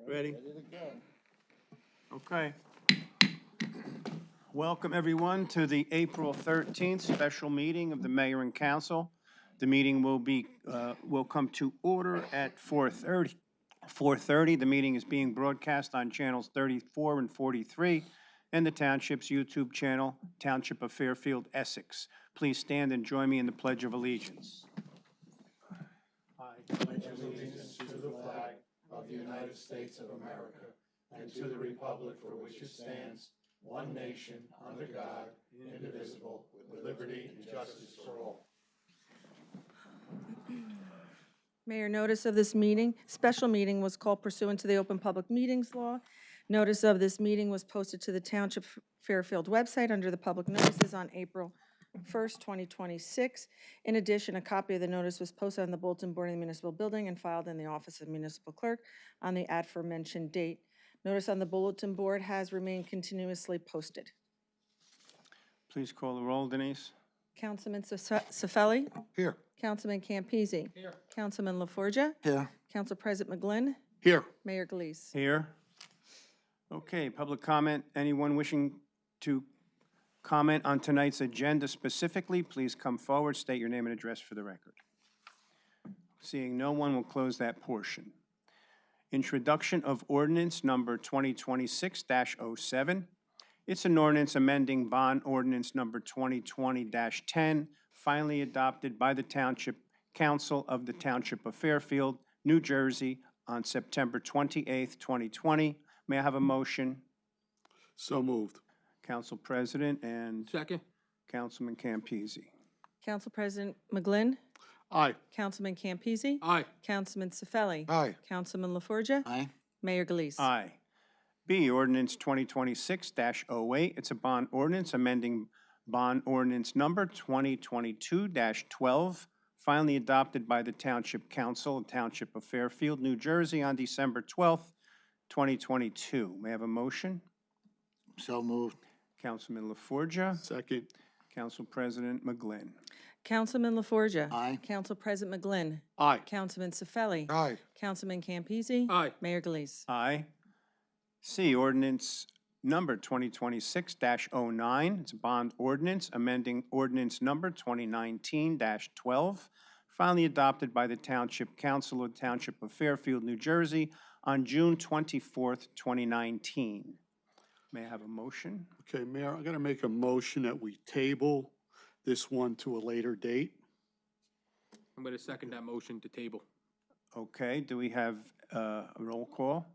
Ready? Okay. Welcome, everyone, to the April 13th special meeting of the Mayor and Council. The meeting will come to order at 4:30. 4:30, the meeting is being broadcast on channels 34 and 43 and the Township's YouTube channel, Township of Fairfield, Essex. Please stand and join me in the Pledge of Allegiance. I pledge allegiance to the flag of the United States of America and to the republic for which it stands, one nation, under God, indivisible, with liberty and justice for all. Mayor, notice of this meeting, special meeting was called pursuant to the Open Public Meetings Law. Notice of this meeting was posted to the Township Fairfield website under the public notices on April 1st, 2026. In addition, a copy of the notice was posted on the bulletin board in the municipal building and filed in the office of municipal clerk on the aforementioned date. Notice on the bulletin board has remained continuously posted. Please call the roll, Denise. Councilman Cifelli? Here. Councilman Campisi? Here. Councilman LaForgia? Here. Council President McGlynn? Here. Mayor Galise? Here. Okay, public comment. Anyone wishing to comment on tonight's agenda specifically, please come forward, state your name and address for the record. Seeing no one, will close that portion. Introduction of ordinance number 2026-07. It's an ordinance amending bond ordinance number 2020-10, finally adopted by the Township Council of the Township of Fairfield, New Jersey, on September 28th, 2020. May I have a motion? So moved. Council President and Second. Councilman Campisi. Council President McGlynn? Aye. Councilman Campisi? Aye. Councilman Cifelli? Aye. Councilman LaForgia? Aye. Mayor Galise? Aye. B, ordinance 2026-08. It's a bond ordinance amending bond ordinance number 2022-12, finally adopted by the Township Council of Township of Fairfield, New Jersey on December 12th, 2022. May I have a motion? So moved. Councilman LaForgia. Second. Council President McGlynn. Councilman LaForgia? Aye. Council President McGlynn? Aye. Councilman Cifelli? Aye. Councilman Campisi? Aye. Mayor Galise? Aye. C, ordinance number 2026-09. It's a bond ordinance amending ordinance number 2019-12, finally adopted by the Township Council of Township of Fairfield, New Jersey on June 24th, 2019. May I have a motion? Okay, Mayor, I'm going to make a motion that we table this one to a later date. I'm going to second that motion to table. Okay, do we have a roll call?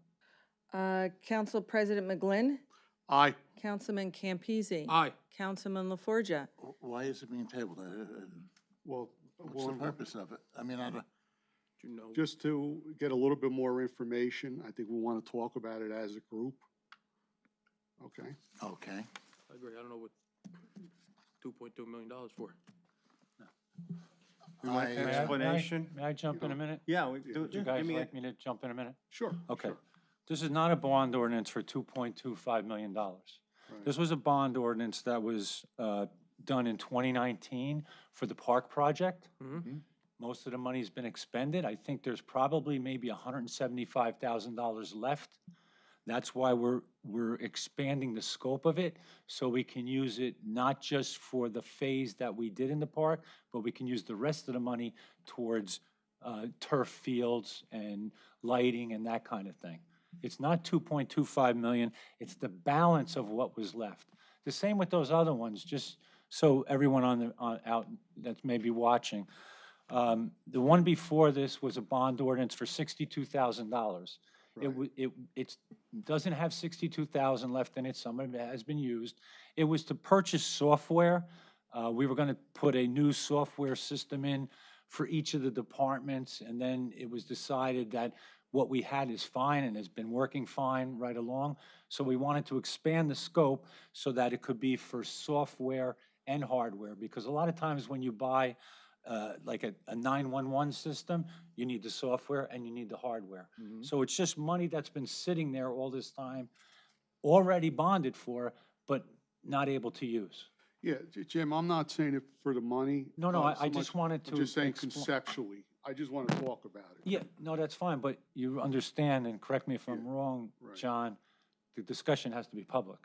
Council President McGlynn? Aye. Councilman Campisi? Aye. Councilman LaForgia? Why is it being tabled? Well, What's the purpose of it? I mean, Do you know? just to get a little bit more information, I think we want to talk about it as a group. Okay. okay. I agree. I don't know what $2.2 million for. We want explanation? May I jump in a minute? Yeah, we do. Would you guys like me to jump in a minute? Sure. Okay. Sure. This is not a bond ordinance for $2.25 million. This was a bond ordinance that was done in 2019 for the park project. Most of the money's been expended. I think there's probably maybe $175,000 left. That's why we're expanding the scope of it, so we can use it not just for the phase that we did in the park, but we can use the rest of the money towards turf fields and lighting and that kind of thing. It's not 2.25 million, it's the balance of what was left. The same with those other ones, just so everyone out that's maybe watching. The one before this was a bond ordinance for $62,000. It doesn't have 62,000 left in it. Some of it has been used. It was to purchase software. We were going to put a new software system in for each of the departments, and then it was decided that what we had is fine and has been working fine right along. So we wanted to expand the scope so that it could be for software and hardware, because a lot of times when you buy like a 911 system, you need the software and you need the hardware. So it's just money that's been sitting there all this time, already bonded for, but not able to use. Yeah, Jim, I'm not saying it for the money. No, so I just much. wanted to. I'm just saying expl- conceptually. I just want to talk about it. Yeah, no, that's fine, but you understand, and correct me if I'm Yeah, wrong, right. John, the discussion has to be public.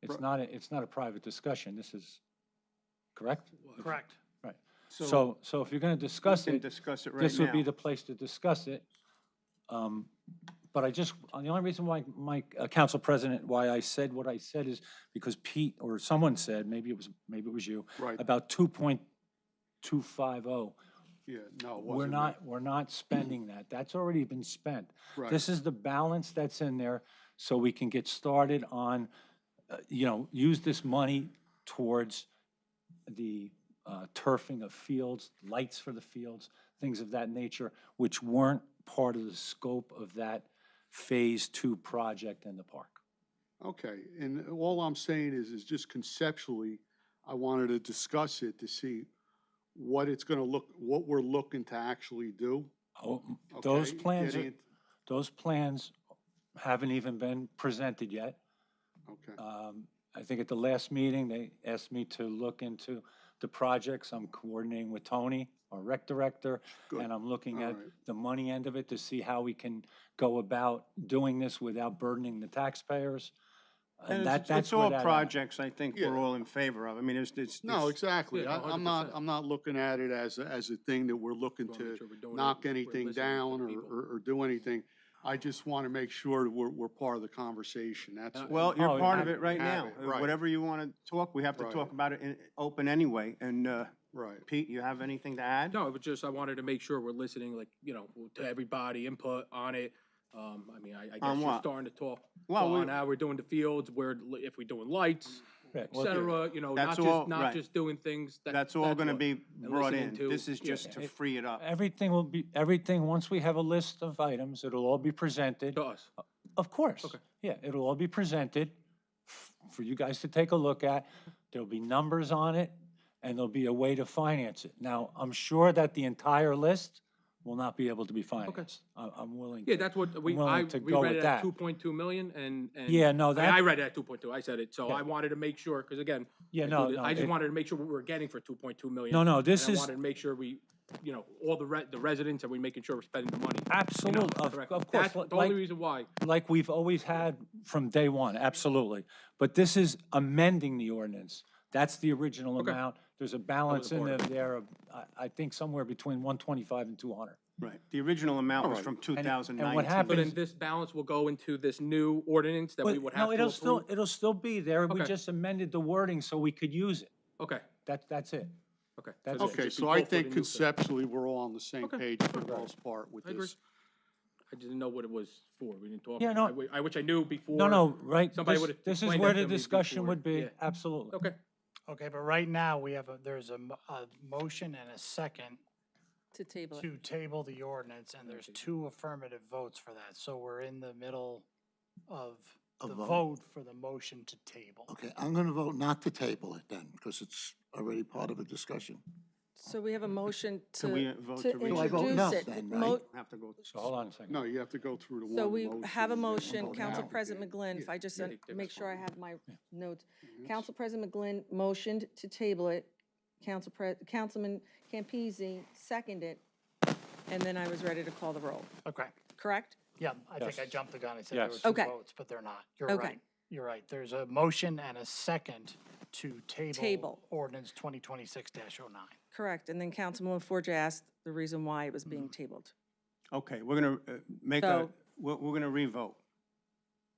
It's Right. not, it's not a private discussion, this is, correct? Correct. Right. So So if you're gonna discuss we can it, discuss it right this would be now. the place to discuss it. But I just, the only reason why, my council president, why I said what I said is because Pete, or someone said, maybe it was you, Right. about 2.250. Yeah, no, it We're wasn't me. we're not spending that. That's already been spent. Right. This is the balance that's in there, so we can get started on, use this money towards the turfing of fields, lights for the fields, things of that nature, which weren't part of the scope of that Phase 2 project in the park. Okay, and all I'm saying is just conceptually, I wanted to discuss it to see what it's gonna look, what we're looking to actually do. Oh, those okay? plans, Getting it- those plans haven't even been presented yet. Okay, I think at the last meeting, they asked me to look into the projects. I'm coordinating with Tony, our rec director, Good. and I'm looking All at right. the money end of it to see how we can go about doing this without burdening the taxpayers. And And it's that's all where that at. projects I think we're Yeah. all in favor of. I mean, it's. no, exactly. Yeah, no, I'm 100%. not looking at it as a thing that we're looking Wanna make to sure we're doing it, knock we're anything listening to down the or, people. or do anything. I just want to make sure that we're part of the conversation, that's all. Well, you're Oh, part yeah. of it right Have now. it, right. Whatever you want to talk, we have to Right. talk about it in open anyway. And Right. Pete, you have anything to add? No, it was just, I wanted to make sure we're listening, like, to everybody, input on it. I mean, I guess On you're what? starting to talk Well, on how we're doing the fields, if we're doing lights, Right, et well, cetera, That's all- not right. just doing things that. That's all going to what- be and brought listening in. to- This is yeah. just to free it up. Everything, once we have a list of items, it'll all be presented. To us. Of course. Okay. Yeah, it'll all be presented for you guys to take a look at. There'll be numbers on it, and there'll be a way to finance it. Now, I'm sure that the entire list will not be able to be financed. I'm willing. Yeah, to- that's what I'm we willing to go read with it that. at 2.2 million and. Yeah, no, I mean, that- I read it at 2.2, I said it, so Yeah. I wanted to make sure, because again. Yeah, I no, do this- no, I just it- wanted to make sure what we were getting for 2.2 million. No, this And I is, wanted to make sure we, all the residents, are we making sure we're spending the money? absolute, of correctly. course, That's the only like, reason why. like we've always had from day one, absolutely. But this is amending the ordinance. That's the original Okay. amount. There's a balance in part of there of, I think somewhere between 125 and 200. Right. The original amount was Alright. from what 2019. happened- But then Happens- this balance will go into this new ordinance that we But, would no, have to approve? it'll still be there. We Okay. just amended the wording so we could use it. Okay, That's it. okay. That's this it. should Okay, be so I both for the think new thing. conceptually, we're all on the same Okay, page for the most part with I agree. this. I didn't know what it was for, we didn't talk. Yeah, no. I wish I knew before. No, right? Somebody This- would've This is explained where that the to me discussion before, would be, yeah. absolutely. Okay, Okay, but right now, there's a motion and a second To table it. to table the ordinance, and there's 2 affirmative votes for that. So we're in the middle of A the vote. vote for the motion to table. Okay, I'm gonna vote not to table it then, because it's already part of a discussion. So we have a motion Can we to vote to to re- Do I vote introduce no it. then, Mo- right? Have to go. So hold on a second. No, you have to go through the one. So we motion have a and then motion, vote Council out. President McGlynn, if I just Yeah, make sure I that's have my notes. Council President McGlynn motioned to table it. Councilman Campese seconded, and then I was ready to call the roll. Okay, Correct? yeah, I think I Yes. jumped the gun. I said there were Yes. 2 Okay. votes, but they're not. You're Okay. right. You're right. There's a motion and a second to Table. table ordinance 2026-09. Correct. And then Councilman LaForge asked the reason why it was being tabled. Okay, we're going to make a, So- we're going to revote.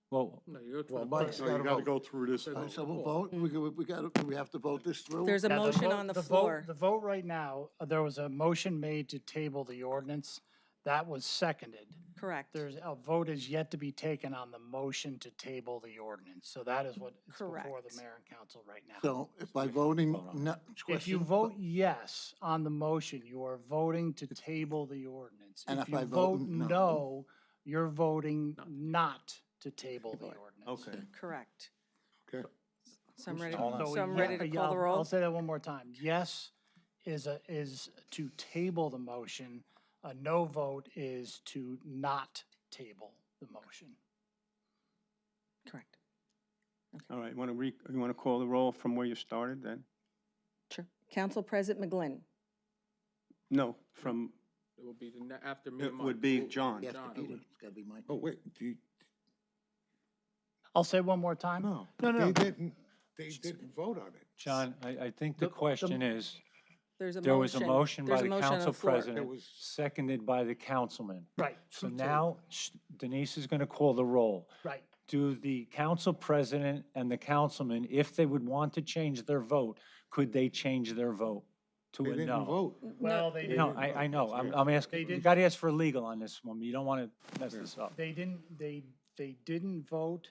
Well, no, you're. Well, the Mike's vote. No, you gotta gotta vote. go through this. All right, vote. so we'll vote, do we have to vote this through? There's a Yeah, motion vote- on the vote- floor. The vote right now, there was a motion made to table the ordinance. That was seconded. Correct. There's, a vote is yet to be taken on the motion to table the ordinance. So that is what is before the Correct. mayor and council right now. So if by voting, Hold on. no, If you question, vote yes on the motion, you are voting to table the ordinance. And If if I you vote vote no- no, you're voting not to table the ordinance. Okay. Correct. Okay. So I'm ready, Hold on. so I'm yeah, ready to yeah, call the I'll roll. say that one more time. Yes is to table the motion. A no vote is to not table the motion. Correct. All right, you want to call the roll from where you started then? Sure. Council President McGlynn, No, from It will be after me It and Mike. would be We'll- John. Yes, John. Peter, it's gotta be Mike. Oh, wait, do you, I'll say one more time. no, No, no, they no. didn't vote on it. John, I think the question is, There's a motion. there was a motion by There's a the motion on council floor. president, was- seconded by the councilman. Right, So now Denise is going to call the roll. right. Do the council president and the councilman, if they would want to change their vote, could they change their vote to They a didn't no? vote. Well, they No, didn't, I know, I'm They asking, you didn't- got to ask for legal on this one, you don't want to mess this up. they didn't vote.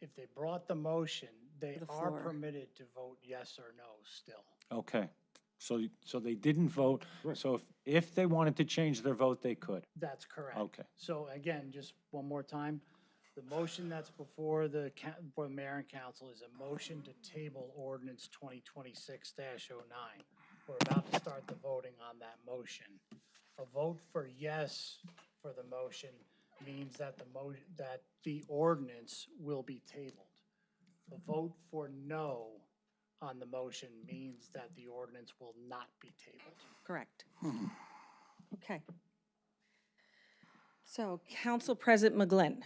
If they brought the motion, they the are floor. permitted to vote yes or no still. Okay, so they didn't vote, Right. so if they wanted to change their vote, they could. That's correct. Okay. So again, just one more time, the motion that's before the mayor and council is a motion to table ordinance 2026-09. We're about to start the voting on that motion. A vote for yes for the motion means that that the ordinance will be tabled. A vote for no on the motion means that the ordinance will not be tabled. Correct. Okay. So, Council President McGlynn.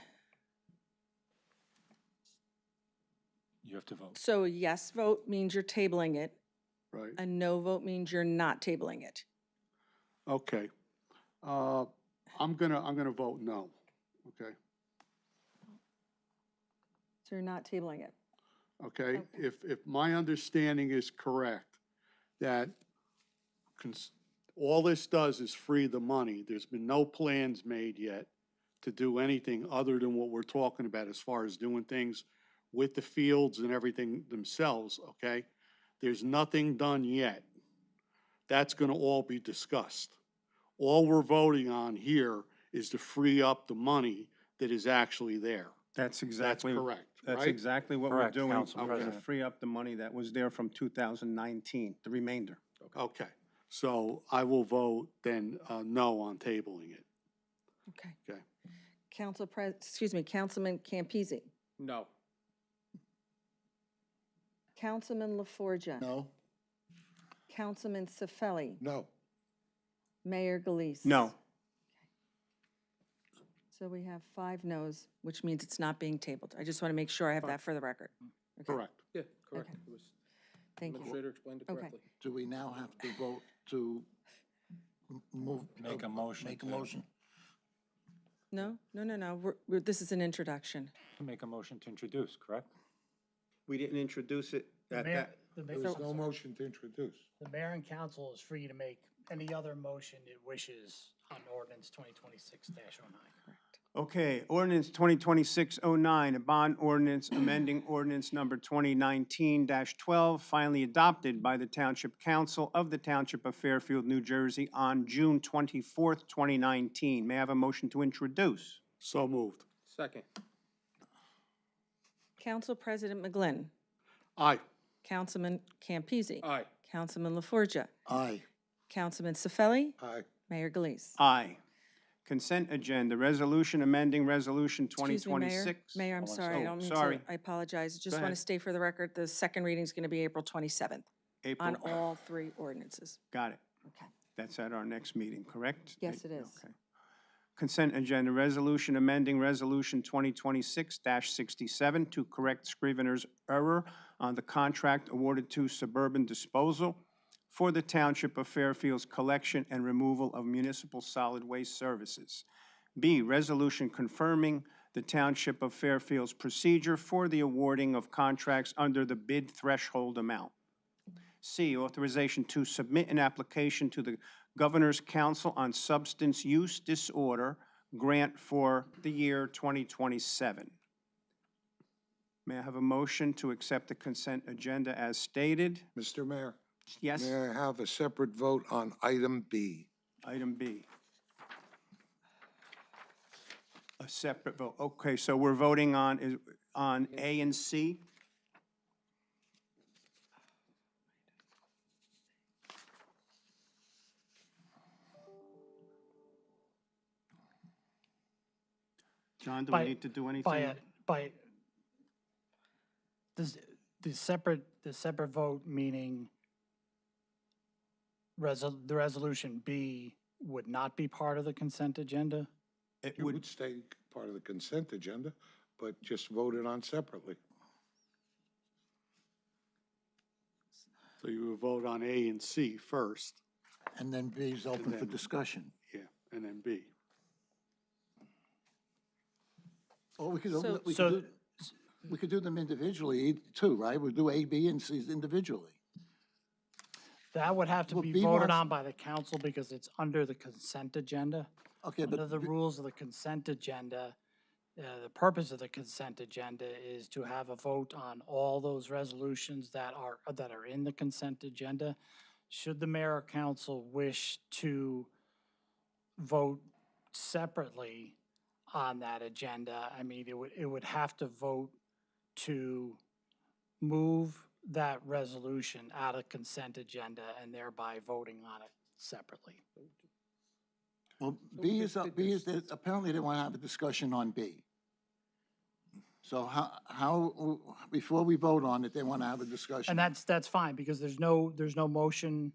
You have to vote. So a yes vote means you're tabling it. Right, A no vote means you're not tabling it. okay. I'm gonna vote no, okay? So you're not tabling it. Okay, if my understanding is correct, that all this does is free the money. There's been no plans made yet to do anything other than what we're talking about as far as doing things with the fields and everything themselves, okay? There's nothing done yet. That's gonna all be discussed. All we're voting on here is to free up the money that is actually there. That's That's exactly. correct, That's right? exactly what we're Correct, doing. Council We're gonna President. free up the money that was there from 2019, the remainder. Okay, so I will vote then, no on tabling it. Okay. Okay. Councilman Campese. No. Councilman LaForgia. No? Councilman Sefeli. No, Mayor Galise. No. So we have 5 noes, which means it's not being tabled. I just want to make sure I have that for the record. Okay, Correct. Yeah, correct. Okay. It was, Thank you. administrator explained it Okay. correctly. Do we now have to vote to move? Make a motion Make a to- motion? No, no, no, no. This is an introduction. To make a motion to introduce, correct? We didn't introduce it The at mayor, that. there was no motion to introduce. the mayor and council is free to make any other motion it wishes on ordinance 2026-09. Okay, ordinance 2026-09, a bond ordinance amending ordinance number 2019-12, finally adopted by the Township Council of the Township of Fairfield, New Jersey on June 24th, 2019. May I have a motion to introduce? So moved. Second. Council President McGlynn. Aye. Councilman Campese. Aye. Councilman LaForgia. Aye. Councilman Sefeli. Aye. Mayor Galise. Aye. Consent agenda, resolution amending resolution Excuse me, Mayor. 2026. Mayor, I'm Hold on, sorry, I oh, don't mean to, sorry. I apologize. Just want ahead. to stay for the record, the second reading is going to be April 27th April, on all 3 ordinances. got it. Okay. That's at our next meeting, correct? Yes, it is. Okay. Consent agenda, resolution amending resolution 2026-67 to correct scrivener's error on the contract awarded to Suburban Disposal for the Township of Fairfield's collection and removal of municipal solid waste services. B, resolution confirming the Township of Fairfield's procedure for the awarding of contracts under the bid threshold amount. C, authorization to submit an application to the Governor's Council on Substance Use Disorder grant for the year 2027. May I have a motion to accept the consent agenda as stated? Mr. Mayor, Yes, may I have a separate vote on item B? item B. A separate vote. Okay, so we're voting on A and C? John, do we By- need to do By, anything? does the separate vote meaning the resolution B would not be part of the consent agenda? It It would, would stay part of the consent agenda, but just voted on separately. So you would vote on A and C first, And then B is open for then- discussion. yeah, and then B. Or we could, So- we could do them individually too, right? We'll do A, B, and C's individually. That would have to Well, be B voted wants- on by the council because it's under the consent agenda. Okay, Under but, the rules of the consent agenda, the purpose of the consent agenda is to have a vote on all those resolutions that are in the consent agenda. Should the mayor or council wish to vote separately on that agenda, I mean, it would have to vote to move that resolution out of consent agenda and thereby voting on it separately. well, we B just is, did B is, apparently they want to have a discussion on B. So how, before we vote on it, they want to have a discussion. And that's fine, because there's no motion.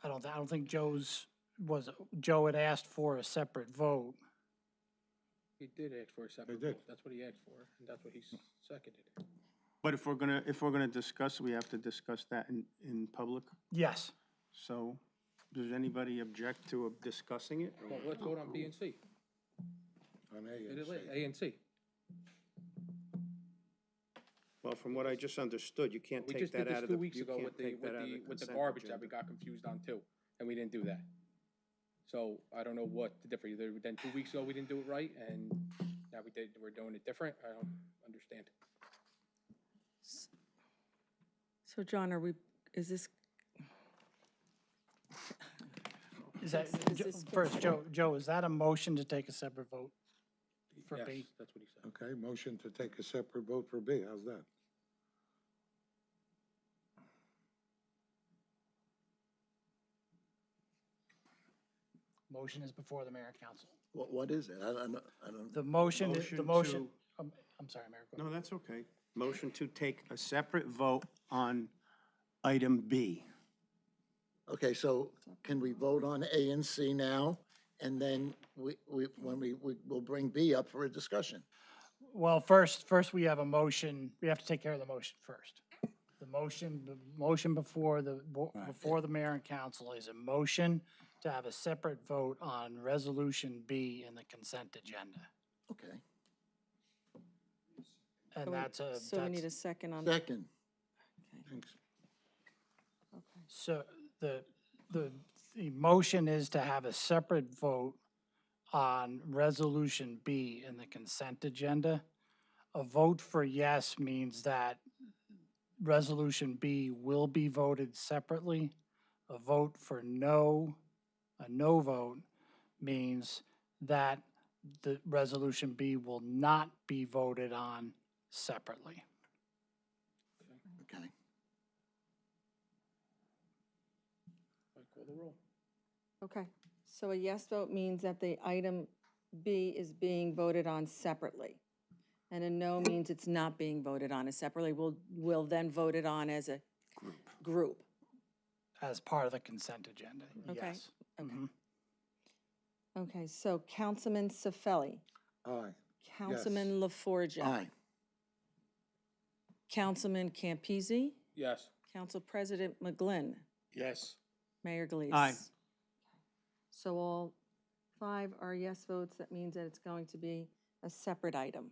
I don't think Joe had asked for a separate vote. He did ask for a separate did. vote. That's what he asked for, and that's what he seconded. but if we're gonna discuss, we have to discuss that in public. Yes. So, does anybody object to discussing it? Well, let's vote on B and C. On A Did and it C. late, A and C. Well, from what I just understood, you can't We take just did that out this of the, 2 weeks you ago can't with the, take that out of the with the consent garbage that we agenda. got confused on too, and we didn't do that. So I don't know what the difference, either then 2 weeks ago we didn't do it right, and now we're doing it different, I don't understand. So John, is this, Is that, Is this first, Joe, is that a motion to take a separate vote for Yes, B? that's what he said. Okay, motion to take a separate vote for B, how's that? Motion is before the mayor and council. What is it? I don't, The motion, Motion I'm sorry, Mayor. go ahead. No, that's okay. Motion to take a separate vote on item B. okay, so can we vote on A and C now? And then we'll bring B up for a discussion. Well, first we have a motion, we have to take care of the motion first. The motion before the mayor and council is a motion to have a separate vote on resolution B in the consent agenda. Okay. And that's a, so we need a second on, Second, Thanks. so the motion is to have a separate vote on resolution B in the consent agenda. A vote for yes means that resolution B will be voted separately. A vote for no, a no vote means that the resolution B will not be voted on separately. okay. I call the roll. okay. So a yes vote means that the item B is being voted on separately. And a no means it's not being voted on as separately. We'll then vote it on as a group. As part of the consent agenda, Okay, yes. okay. Mhm. Okay, so Councilman Sefeli, Aye. Councilman LaForgia. Aye. Councilman Campese, Yes. Council President McGlynn, Yes. Mayor Galise. Aye. So all 5 are yes votes. That means that it's going to be a separate item.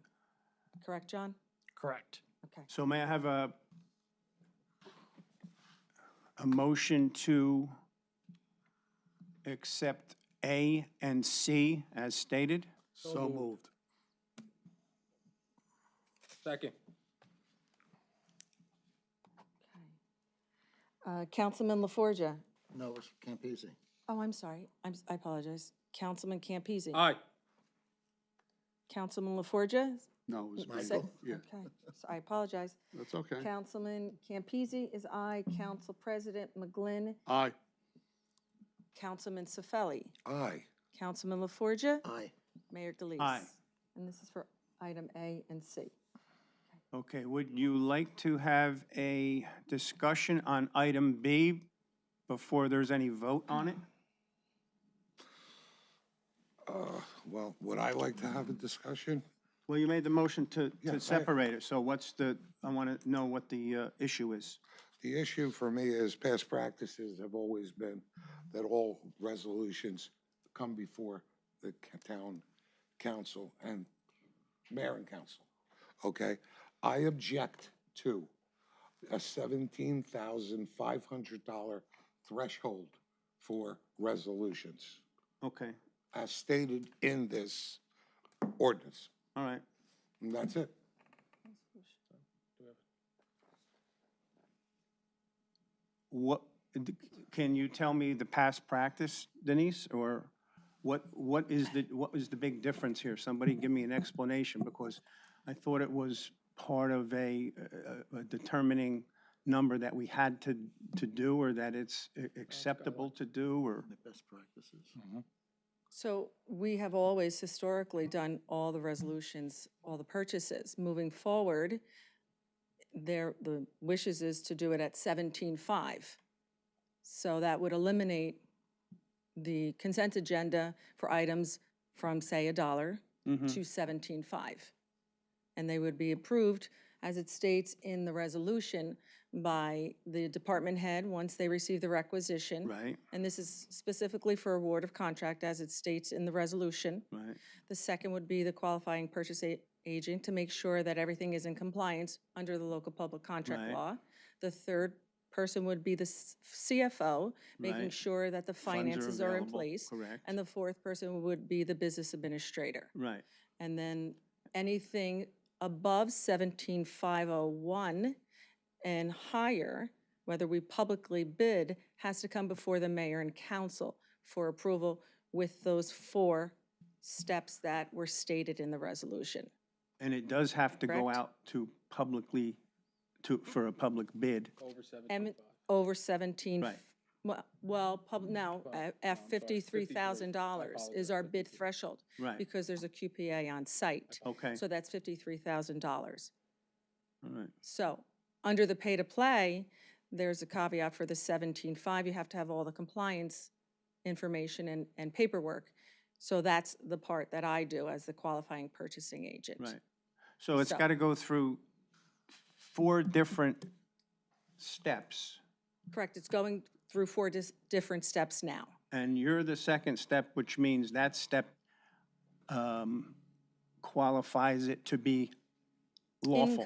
Correct, John? Correct. Okay. So may I have a motion to accept A and C as stated? So moved. Second. Councilman LaForgia. No, it's Campese. Oh, I'm sorry. I apologize. Councilman Campese. Aye. Councilman LaForgia? No, it was Say- Michael. Yeah, Okay, so I apologize. that's okay. Councilman Campese is aye. Council President McGlynn. Aye. Councilman Sefeli. Aye. Councilman LaForgia. Aye. Mayor Galise. Aye. And this is for item A and C. Okay, would you like to have a discussion on item B before there's any vote on it? Well, would I like to have a discussion? Well, you made the motion Yeah, to separate it, so what's I want to know what the issue is. The issue for me is past practices have always been that all resolutions come before the town council and mayor and council, okay? I object to a $17,500 threshold for resolutions, Okay, as stated in this ordinance, all right. and that's it. What, can you tell me the past practice, Denise, or what is the big difference here? Somebody give me an explanation, because I thought it was part of a determining number that we had to do, or that it's acceptable to do, or? Best practices. So we have always historically done all the resolutions, all the purchases. Moving forward, the wishes is to do it at 17.5. So that would eliminate the consent agenda for items from, say, $1 to 17.5. And they would be approved, as it states in the resolution, by the department head once they receive the requisition. Right, And this is specifically for award of contract, as it states in the resolution. right, The second would be the qualifying purchase agent to make sure that everything is in compliance under the local public contract Right. law. The third person would be the CFO, making Right. sure that the Funds are finances are in available, place. correct. And the fourth person would be the business administrator. right, And then anything above 17,501 and higher, whether we publicly bid, has to come before the mayor and council for approval with those 4 steps that were stated in the resolution. and it does have to go Correct. out to publicly, for a public bid. Over And 7.5. over 17, Right. well, now, I'm at sorry, $53,000 is our bid 53. threshold. Right. Because there's a QPA on site. Okay, So that's $53,000. all right, So, under the pay-to-play, there's a caveat for the 17.5, you have to have all the compliance information and paperwork. So that's the part that I do as the qualifying purchasing agent. right. So it's So- got to go through 4 different steps, Correct, it's going through 4 different steps now. and you're the second step, which means that step qualifies it to be lawful.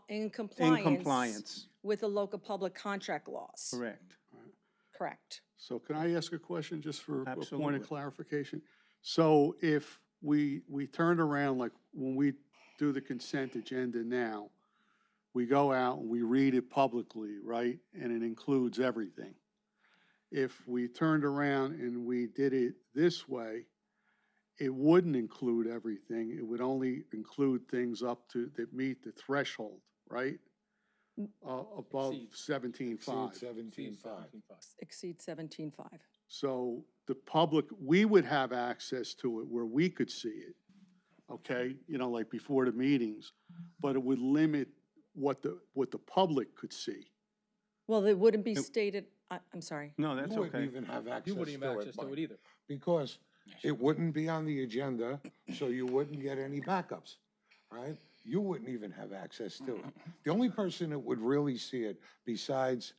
In In compliance. compliance, With the local public contract laws. correct. Correct. So can I ask a question just for a point Absolutely. of clarification? So if we turn around, like when we do the consent agenda now, we go out and we read it publicly, right? And it includes everything. If we turned around and we did it this way, it wouldn't include everything. It would only include things up to, that meet the threshold, right? Above Exceed. 17.5. 17.5. Exceed 17.5. So the public, we would have access to it where we could see it, okay? You know, like before the meetings, but it would limit what the public could see. Well, it wouldn't be stated, I'm sorry. No, that's You wouldn't okay. even have access You to wouldn't even have access it, to Mike, it either. because it wouldn't be on the agenda, so you wouldn't get any backups, right? You wouldn't even have access to it. The only person that would really see it, besides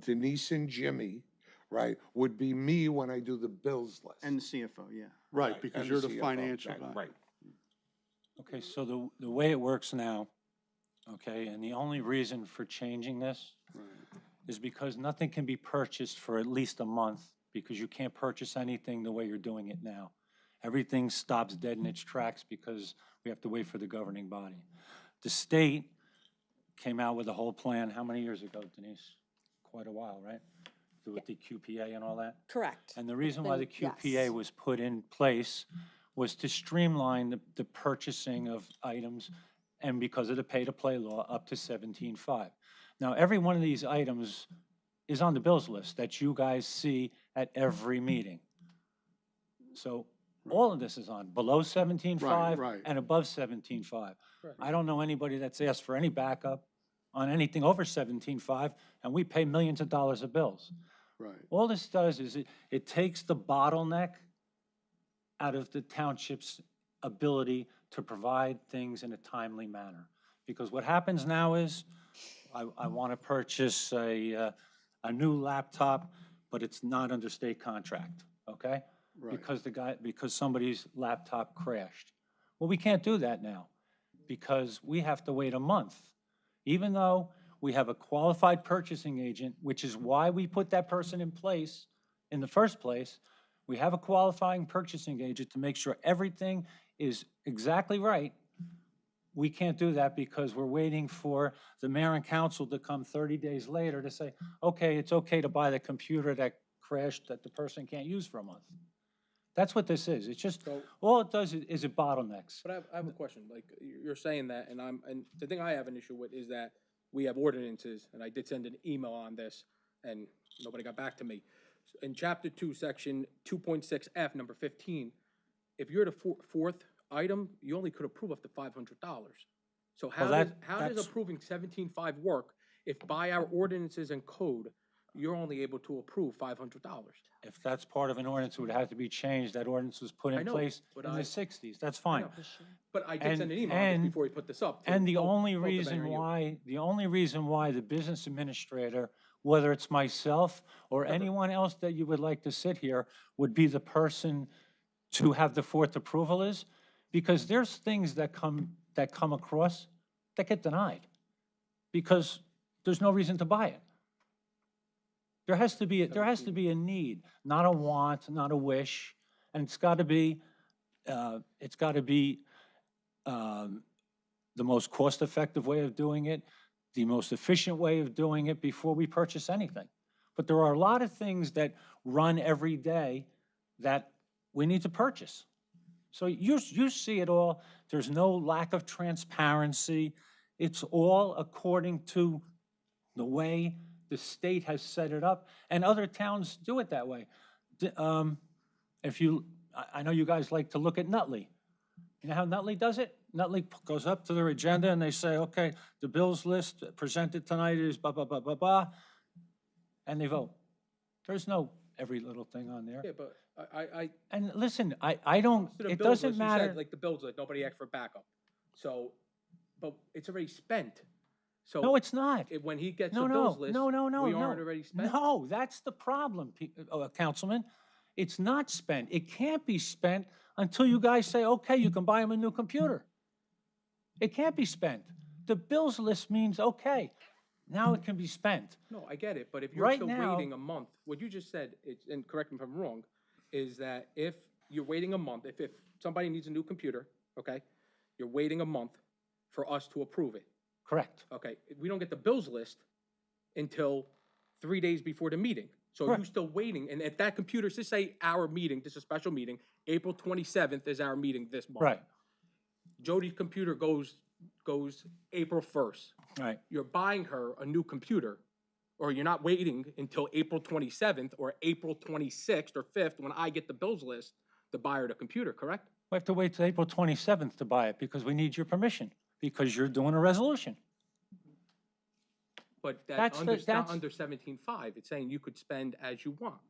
Denise and Jimmy, right, would be me when I do the bills list. And the CFO, yeah. Right, because and you're the CFO, financial that- guy. Right. Okay, so the way it works now, okay, and the only reason for changing this is because nothing can be purchased for at least a month, because you can't purchase anything the way you're doing it now. Everything stops dead in its tracks because we have to wait for the governing body. The state came out with a whole plan, how many years ago, Denise? Quite a while, right? With the QPA and all that? Correct. And the reason why the Then, yes. QPA was put in place was to streamline the purchasing of items, and because of the pay-to-play law, up to 17.5. Now, every one of these items is on the bills list that you guys see at every meeting. So all of this is on, below 17.5 right. and above 17.5. Correct. I don't know anybody that's asked for any backup on anything over 17.5, and we pay millions of dollars of bills. Right. All this does is it takes the bottleneck out of the township's ability to provide things in a timely manner. Because what happens now is, I want to purchase a new laptop, but it's not under state contract, okay? Right. Because somebody's laptop crashed. Well, we can't do that now, because we have to wait a month. Even though we have a qualified purchasing agent, which is why we put that person in place in the first place, we have a qualifying purchasing agent to make sure everything is exactly right. We can't do that because we're waiting for the mayor and council to come 30 days later to say, okay, it's okay to buy the computer that crashed that the person can't use for a month. That's what this is. It's just, So- all it does is it bottlenecks. But I have a question, like, you're saying that, and the thing I have an issue with is that we have ordinances, and I did send an email on this, and nobody got back to me. In chapter 2, section 2.6F, number 15, if you're the fourth item, you only could approve up to $500. So how Well, does, that's- approving 17.5 work if by our ordinances and code, you're only able to approve $500? If that's part of an ordinance, it would have to be changed. That ordinance was put I in know, place but in the I- 60s. That's fine. know. But I did And- send an email on this and- before we put this up. to And the both- only both the mayor reason and you. why, the business administrator, whether it's myself or anyone else that you would like to sit here, would be the person to have the fourth approval is, because there's things that come across that get denied because there's no reason to buy it. There has to be a need, not a want, not a wish, and it's got to be the most cost-effective way of doing it, the most efficient way of doing it before we purchase anything. But there are a lot of things that run every day that we need to purchase. So you see it all. There's no lack of transparency. It's all according to the way the state has set it up, and other towns do it that way. I know you guys like to look at Nutley. You know how Nutley does it? Nutley goes up to their agenda and they say, okay, the bills list presented tonight is blah, blah, blah, blah, blah, and they vote. There's no every little thing on there. Yeah, but I And listen, I don't, to the it bills doesn't list, you matter. said, like, the bills, like, nobody asked for backup. So, but it's already spent. So. No, it's not. When he gets No, the no, bills list. no, no, no, We no. aren't already spent? No, that's the problem, Councilman. It's not spent. It can't be spent until you guys say, okay, you can buy him a new computer. It can't be spent. The bills list means, okay, now it can be spent. No, I get it, but if you're Right still now- waiting a month, what you just said, and correct me if I'm wrong, is that if you're waiting a month, if somebody needs a new computer, okay, you're waiting a month for us to approve it, Correct. okay? We don't get the bills list until 3 days before the meeting. So you're Correct. still waiting, and if that computer, just say our meeting, this is a special meeting, April 27th is our meeting this month. Right, Jody's computer goes April 1st. right. You're buying her a new computer, or you're not waiting until April 27th or April 26th or 5th when I get the bills list to buy her the computer, correct? We have to wait till April 27th to buy it because we need your permission, because you're doing a resolution. But That's the- it's not that's- under 17.5. It's saying you could spend as you want.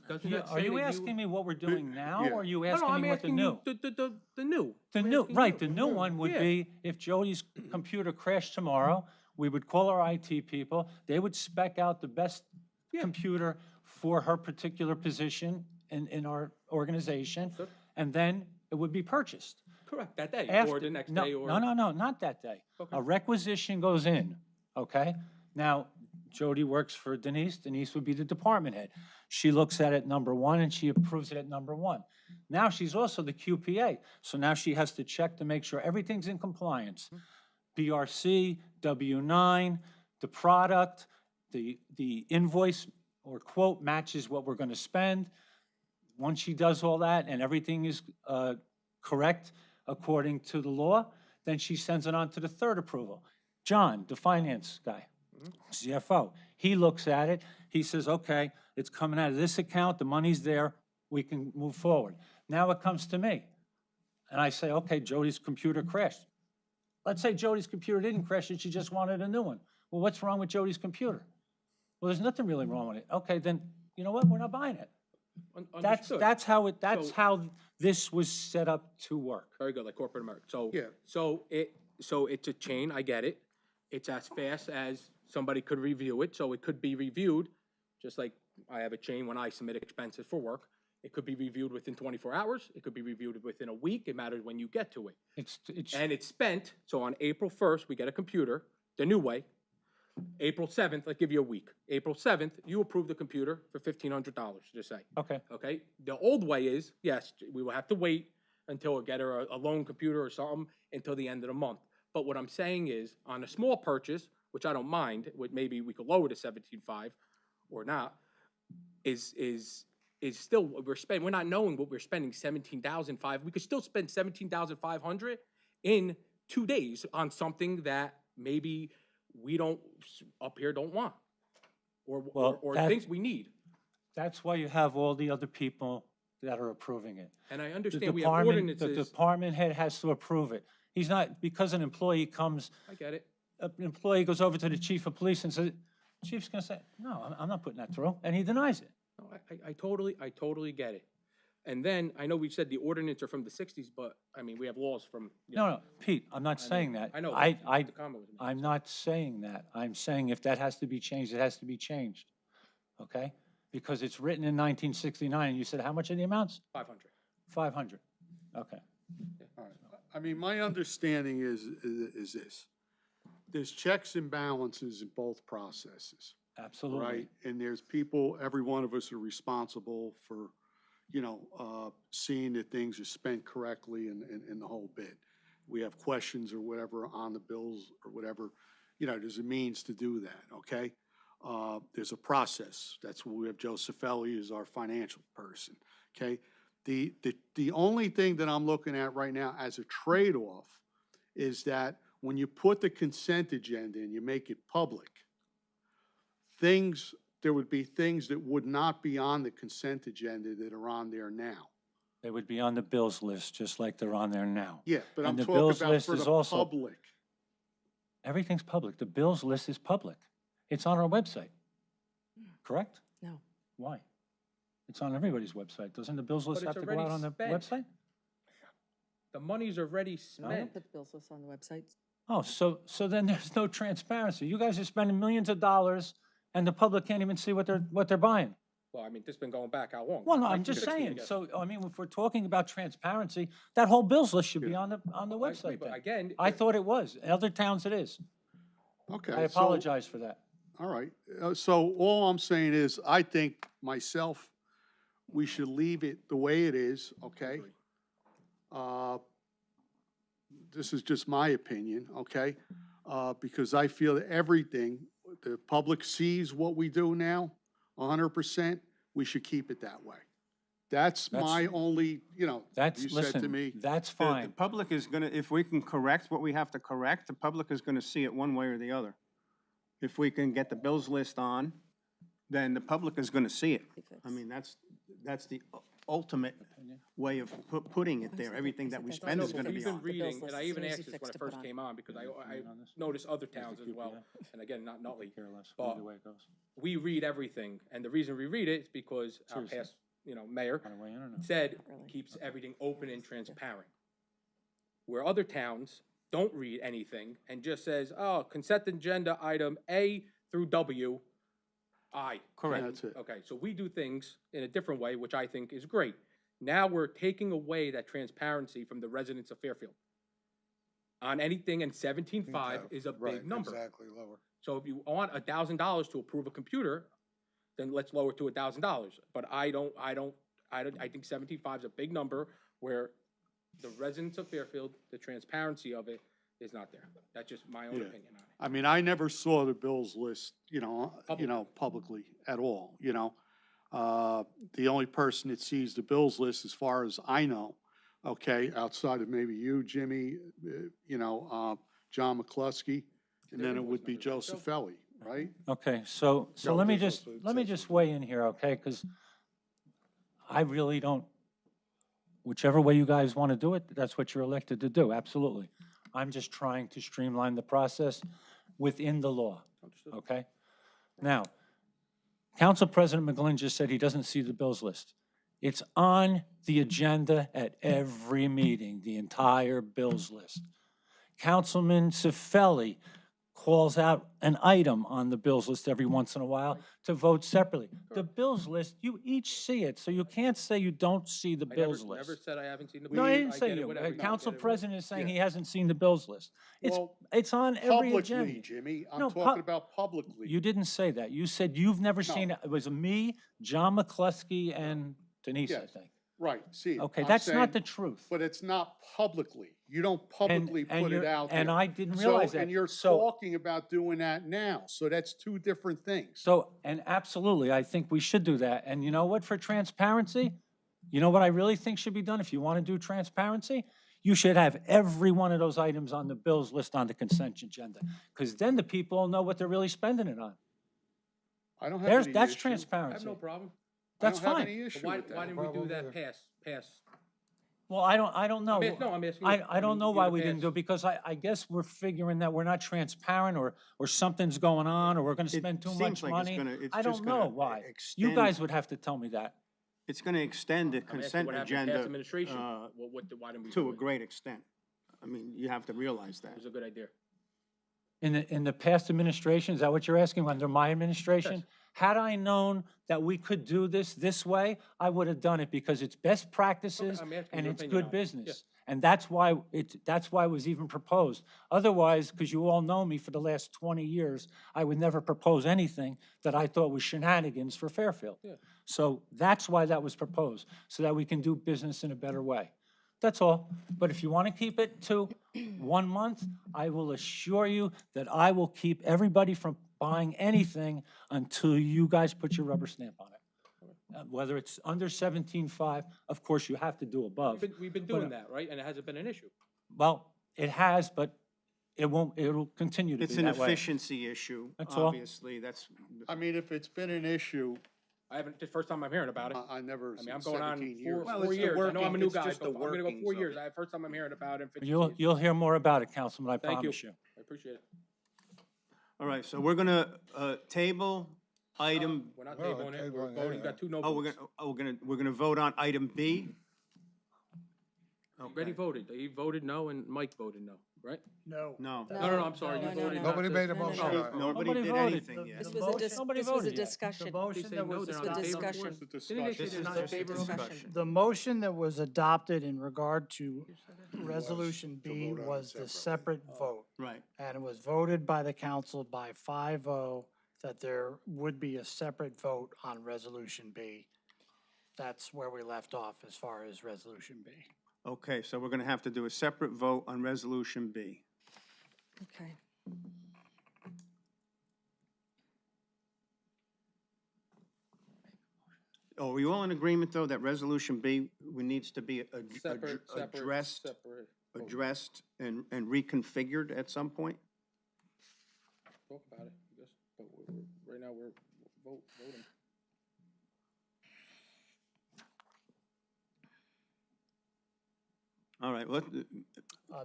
Doesn't You- that Are say you that asking me what we're doing now, yeah. or are you No, no, asking I'm me what the asking new? you the new. The I'm new, asking right, you. the new one would Yeah. be if Jody's computer crashed tomorrow, we would call our IT people, they would spec out the best Yeah. computer for her particular position in our organization, Understood. and then it would be purchased. Correct, that day, After, or the next no, day, or. no, not that day. Okay. A requisition goes in, okay? Now, Jody works for Denise. Denise would be the department head. She looks at it number one and she approves it at number one. Now she's also the QPA, so now she has to check to make sure everything's in compliance. BRC, W-9, the product, the invoice or quote matches what we're gonna spend. Once she does all that and everything is correct according to the law, then she sends it on to the third approval. John, the finance guy, CFO, he looks at it, he says, okay, it's coming out of this account, the money's there, we can move forward. Now it comes to me, and I say, okay, Jody's computer crashed. Let's say Jody's computer didn't crash and she just wanted a new one. Well, what's wrong with Jody's computer? Well, there's nothing really wrong with it. Okay, then, you know what, we're not buying it. Understood. That's So- how this was set up to work. Very good, like corporate America. So, Yeah. so it's a chain, I get it. It's as fast as somebody could review it, so it could be reviewed, just like I have a chain when I submit expenses for work. It could be reviewed within 24 hours, it could be reviewed within a week, it matters when you get to it. It's, And it's spent, so on April 1st, we get a computer, the new way. April 7th, I'll give you a week. April 7th, you approve the computer for $1,500, just say. okay. Okay, the old way is, yes, we will have to wait until we get her a loan computer or something until the end of the month. But what I'm saying is, on a small purchase, which I don't mind, maybe we could lower to 17.5 or not, is still what we're spending. We're not knowing what we're spending 17,500. We could still spend 17,500 in 2 days on something that maybe we don't up here don't want, Well, or that- things we need. That's why you have all the other people that are approving it. And I The understand we have department, the ordinances. department head has to approve it. He's not, because an employee comes, I get it. an employee goes over to the chief of police and says, chief's gonna say, no, I'm not putting that through, and he denies it. No, I totally get it. And then, I know we said the ordinance are from the 60s, but, I mean, we have laws from. you know, No, Pete, I'm not saying that. I know. I, the comment was made. I'm not saying that. I'm saying if that has to be changed, it has to be changed, okay? Because it's written in 1969, and you said, how much are the amounts? 500. 500, okay. I mean, my understanding is this. There's checks and balances in both processes, Absolutely. right? And there's people, every one of us are responsible for, seeing that things are spent correctly and the whole bit. We have questions or whatever on the bills or whatever, there's a means to do that, okay? There's a process. That's why we have Joe Cifelli as our financial person, okay? The only thing that I'm looking at right now as a trade-off is that when you put the consent agenda and you make it public, there would be things that would not be on the consent agenda that are on there now. They would be on the bills list, just like they're on there now. Yeah, but I'm And the talking bills about list for is the also- public. Everything's public. The bills list is public. It's on our website, correct? No. Why? It's on everybody's website. Doesn't the bills list But have it's to go out already on the spent. website? The money's already I spent. don't put the bills list on the website. Oh, so then there's no transparency. You guys are spending millions of dollars and the public can't even see what they're buying. Well, I mean, this has been going back how long? Well, no, I'm just 1960, I saying. guess. So, I mean, if we're talking about transparency, that whole bills list should be Yeah. on the I agree, website but then. again. I thought it was. In other towns it is. Okay. I so- apologize for that. All right, so all I'm saying is, I think myself, we should leave it the way it is, okay? This is just my opinion, okay? Because I feel that everything, the public sees what we do now, 100%, we should keep it that way. That's my only, That's, you said to listen, me. that's The fine. public is gonna, if we can correct what we have to correct, the public is gonna see it one way or the other. If we can get the bills list on, then the public is gonna see it. I mean, that's the ultimate way of putting it there. Everything that we I spend know, is but gonna we've be been on. reading, list and I as even soon as asked you this when fix I to first put on. came on, because I on this? noticed other towns as QPF. well, and again, not Nutley. Care less, But- either way it goes. We read everything, and the reason we read it is because our Seriously. past, mayor Want to weigh in or no? said Really? keeps everything open and transparent. Where other towns don't read anything and just says, oh, consent agenda item A through W, I. Correct. That's it. Okay, so we do things in a different way, which I think is great. Now we're taking away that transparency from the residents of Fairfield. On anything, and 17.5 is a big number. Exactly, lower. So if you want $1,000 to approve a computer, then let's lower it to $1,000. But I think 17.5 is a big number where the residents of Fairfield, the transparency of it is not there. That's just my own Yeah. opinion on it. I mean, I never saw the bills list, Publicly. publicly at all, The only person that sees the bills list, as far as I know, okay, outside of maybe you, Jimmy, John McCluskey, and then it would be Joe Cifelli, right? Okay, so Joe, let me there's just, also- it let me says just something. weigh in here, okay? Because I really don't, whichever way you guys want to do it, that's what you're elected to do, absolutely. I'm just trying to streamline the process within the law, okay? Now, Council President McGlynn just said he doesn't see the bills list. It's on the agenda at every meeting, the entire bills list. Councilman Cifelli calls out an item on the bills list every once in a while to vote separately. The bills list, you each see it, so you can't say you don't see the I bills never list. said I haven't seen the. No, I bills. didn't say get it, you. whatever. No, I Council get it. President is saying Yeah. he hasn't seen the bills list. Well, It's on every agenda. Publicly, Jimmy, I'm No, talking about publicly. You didn't say that. You said you've never seen it. It was me, John McCluskey, and Denise, I Yes. think. Right, see. Okay, I'm that's not saying- the truth. But it's not publicly. You don't publicly and put it you're- out there. and I didn't So- realize that. And you're So- talking about doing that now, so that's two different things. So, and absolutely, I think we should do that. And you know what, for transparency, you know what I really think should be done if you want to do transparency? You should have every one of those items on the bills list on the consent agenda, because then the people will know what they're really spending it on. I don't have any issue. That's I have transparency. no problem. That's I don't have fine. any But issue why, with why that. didn't we do Problem that either. past? Well, I don't know. No, I'm asking you. I don't know you're why the we didn't do it, past- because I guess we're figuring that we're not transparent, or something's going on, or we're gonna It spend too seems much like it's money. gonna- it's I just don't gonna know why. You extend- guys would have to tell me that. It's going to extend the I'm asking consent what happened in agenda past administration. uh, Why didn't we to do a it? great extent. I mean, you have to realize that. It was a good idea. In the past administration, is that what you're asking, under my administration? Yes. Had I known that we could do this way, I would have done it, because it's best practices I'm asking and your it's opinion good on it. Yeah. business. And that's why it was even proposed. Otherwise, because you all know me for the last 20 years, I would never propose anything that I thought was shenanigans for Fairfield. Yeah. So that's why that was proposed, so that we can do business in a better way. That's all. But if you want to keep it to 1 month, I will assure you that I will keep everybody from buying anything until you guys put your rubber stamp on it. Whether it's under 17.5, of course, you have to do above. We've been doing that, right? And it hasn't been an issue. Well, it has, but it'll continue to be It's an that way. efficiency issue, That's all. obviously. That's, I mean, if it's been an issue, I haven't, the first time I'm hearing about it. I never, I mean, I'm since going on 17 four, years. Well, four it's the years. I know I'm a working- new it's guy, just the but I'm gonna go workings 4 of years. it. First time I'm hearing about it. You'll hear more about it, Councilman, I Thank you. promise you. I appreciate it. all right, so we're going to table item, We're not No, tabling it. We're tabling voting. it. Got two no oh, votes. we're going to vote on item B? Already Okay. voted. He voted no and Mike voted no, right? No. No. No, I'm sorry. You No, no, voted no. not Nobody to- made a No, no, motion no. on it. Nobody Nobody did voted. anything yet. This The was a, motion- Nobody this was a voted yet. discussion. The motion say that no, was they're not It's a tabling adopted, for discussion. It's a Didn't they discussion. say This not is to a table? discussion. the motion that was adopted in regard to Resolution B vote on it was the separately. separate vote. Right. And it was voted by the council by 5-0 that there would be a separate vote on Resolution B. That's where we left off as far as Resolution B. Okay, so we're going to have to do a separate vote on Resolution B. Okay. Oh, are we all in agreement, though, that Resolution B needs to be Separate, addressed, separate. addressed and reconfigured at some point? Talk about it, I guess. But right now, we're voting. All right,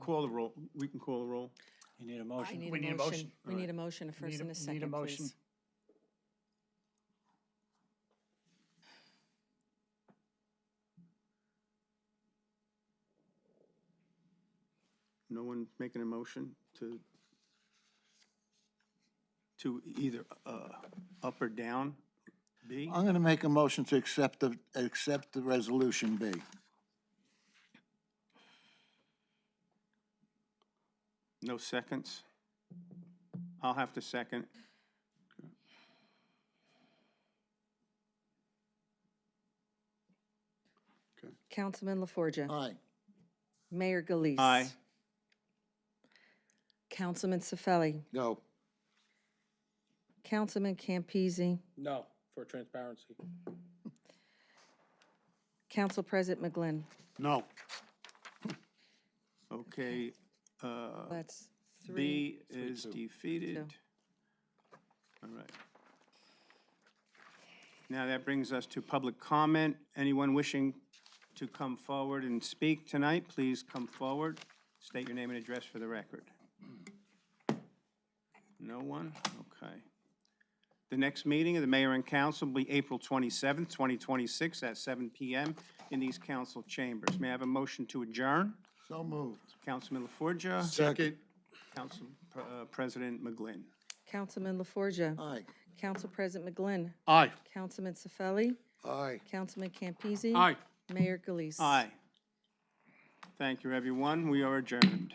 call the roll. We can call the roll. You need a We motion? need We a need a motion. motion. We need a motion, a first and a Need a second, motion. please. No one making a motion to either up or down B? I'm gonna make a motion to accept the Resolution B. No seconds? I'll have to second. Councilman LaForgia. Aye. Mayor Galise. Aye. Councilman Cifelli. No, Councilman Campese. No, for transparency. Council President McGlynn. No, Okay, That's three. B is defeated. All right. Now that brings us to public comment. Anyone wishing to come forward and speak tonight, please come forward. State your name and address for the record. No one? Okay. The next meeting of the mayor and council will be April 27th, 2026 at 7 PM in these council chambers. May I have a motion to adjourn? So moved. Councilman LaForgia, Second. Council President McGlynn. Councilman LaForgia. Aye. Council President McGlynn. Aye. Councilman Cifelli. Aye. Councilman Campese. Aye. Mayor Galise. Aye. Thank you, everyone. We are adjourned.